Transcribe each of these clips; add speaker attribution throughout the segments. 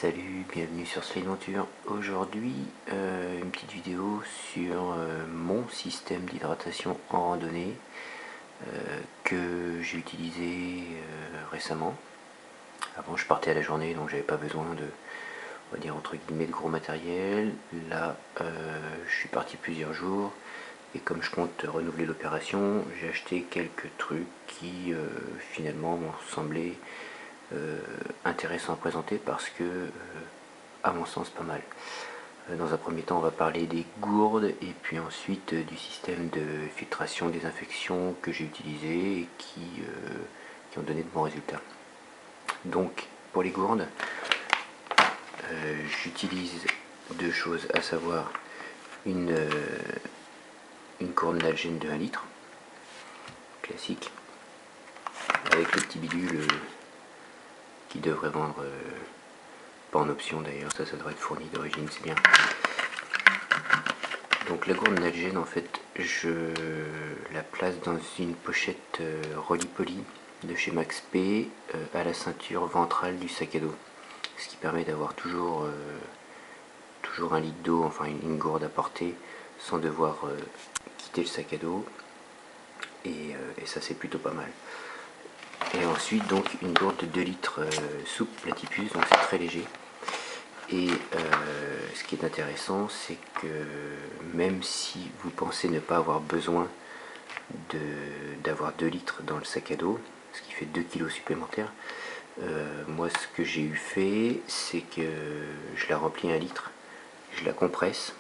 Speaker 1: Salut, bienvenue sur Slideventure. Aujourd'hui, une petite vidéo sur mon système d'hydratation en randonnée que j'ai utilisé récemment. Avant, je partais à la journée, donc j'avais pas besoin de, on va dire entre guillemets, de gros matériel. Là, je suis parti plusieurs jours et comme je compte renouveler l'opération, j'ai acheté quelques trucs qui finalement m'ont semblé intéressant à présenter parce que, à mon sens, pas mal. Dans un premier temps, on va parler des gourdes et puis ensuite du système de filtration, désinfection que j'ai utilisé et qui ont donné de bons résultats. Donc, pour les gourdes, j'utilise deux choses, à savoir une gourde Nalgene de 1 litre, classique, avec le petit bidule qui devrait vendre, pas en option d'ailleurs, ça devrait être fourni d'origine, c'est bien. Donc la gourde Nalgene, en fait, je la place dans une pochette Rolly-Poly de chez Max P à la ceinture ventrale du sac à dos, ce qui permet d'avoir toujours 1 litre d'eau, enfin une gourde à portée, sans devoir quitter le sac à dos, et ça c'est plutôt pas mal. Et ensuite donc une gourde de 2 litres souple platypus, donc c'est très léger. Et ce qui est intéressant, c'est que même si vous pensez ne pas avoir besoin d'avoir 2 litres dans le sac à dos, ce qui fait 2 kg supplémentaires, moi ce que j'ai eu fait, c'est que je la remplis 1 litre, je la compresse,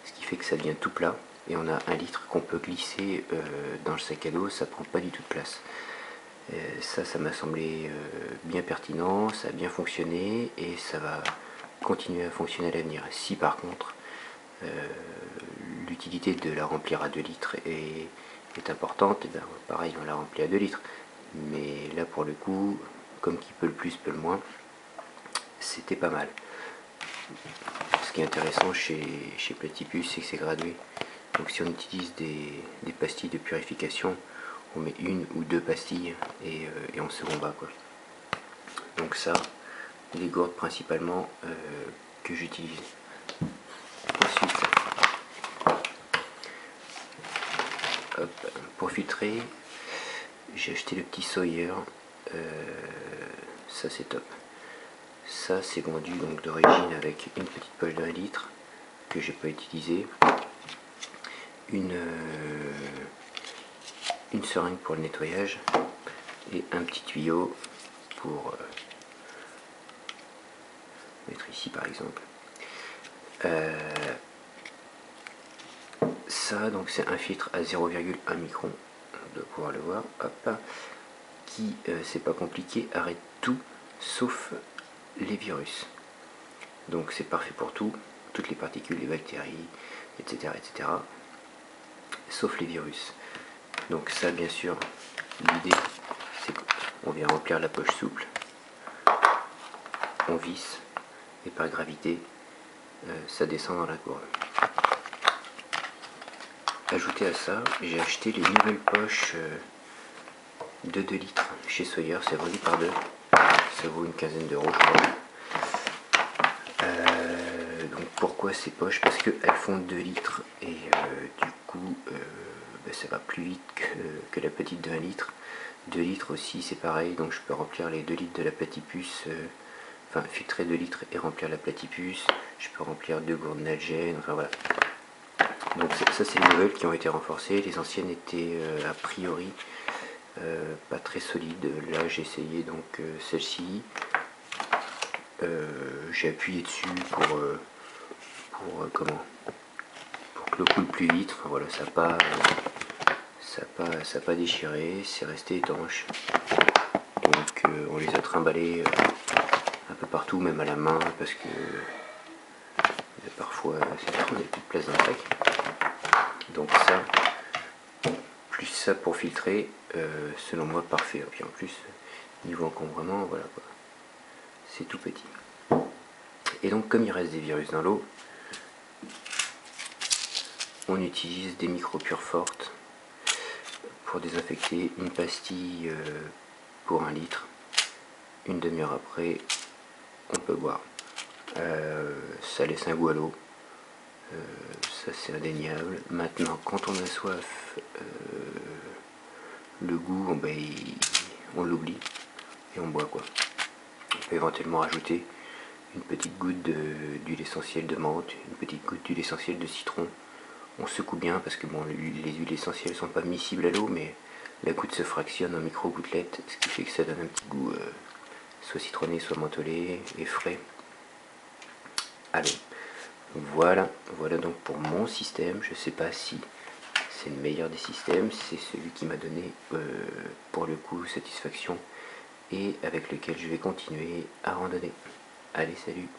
Speaker 1: ce qui fait que ça devient tout plat, et on a 1 litre qu'on peut glisser dans le sac à dos, ça prend pas du tout de place. Ça m'a semblé bien pertinent, ça a bien fonctionné et ça va continuer à fonctionner à l'avenir. Si par contre l'utilité de la remplir à 2 litres est importante, et bien pareil, on la remplit à 2 litres. Mais là pour le coup, comme qui peut le plus peut le moins, c'était pas mal. Ce qui est intéressant chez Platypus, c'est que c'est gradué. Donc si on utilise des pastilles de purification, on met 1 ou 2 pastilles et on se combat quoi. Donc ça, les gourdes principalement que j'utilise. Ensuite, hop, pour filtrer, j'ai acheté le petit Sawyer. Ça c'est top. Ça c'est vendu donc d'origine avec une petite poche d'1 litre que j'ai pas utilisé, une seringue pour le nettoyage et un petit tuyau pour mettre ici par exemple. Ça donc c'est un filtre à 0,1 micron, on doit pouvoir le voir, hop, qui c'est pas compliqué, arrête tout sauf les virus. Donc c'est parfait pour tout, toutes les particules, les bactéries, etc. Sauf les virus. Donc ça bien sûr, l'idée c'est qu'on vient remplir la poche souple, on visse et par gravité ça descend dans la gourde. Ajouté à ça, j'ai acheté les nouvelles poches de 2 litres chez Sawyer, c'est vendu par 2, ça vaut une quinzaine d'euros je crois. Donc pourquoi ces poches? Parce qu'elles font 2 litres et du coup ça va plus vite que la petite de 1 litre. 2 litres aussi c'est pareil, donc je peux remplir les 2 litres de la Platypus, enfin filtrer 2 litres et remplir la Platypus, je peux remplir 2 gourdes Nalgene, enfin voilà. Donc ça c'est les nouvelles qui ont été renforcées, les anciennes étaient a priori pas très solides. Là j'ai essayé donc celle-ci, j'ai appuyé dessus pour que l'eau coule plus vite, enfin voilà, ça n'a pas déchiré, c'est resté étanche. Donc on les a trimballés un peu partout, même à la main, parce que parfois c'est trop, on n'a plus de place dans le sac. Donc ça, plus ça pour filtrer, selon moi parfait. Et puis en plus, niveau encombrement, voilà quoi, c'est tout petit. Et donc comme il reste des virus dans l'eau, on utilise des micropures fortes pour désinfecter, une pastille pour 1 litre. Une demi-heure après, on peut boire. Ça laisse un goût à l'eau, ça c'est indéniable. Maintenant, quand on a soif, le goût, on l'oublie et on boit quoi. On peut éventuellement rajouter une petite goutte d'huile essentielle de menthe, une petite goutte d'huile essentielle de citron. On secoue bien parce que bon, les huiles essentielles ne sont pas miscibles à l'eau, mais la goutte se fractionne en micro-gouttelettes, ce qui fait que ça donne un petit goût soit citronné, soit mentholé et frais. Allez, voilà donc pour mon système. Je ne sais pas si c'est le meilleur des systèmes, c'est celui qui m'a donné pour le coup satisfaction et avec lequel je vais continuer à randonner. Allez, salut!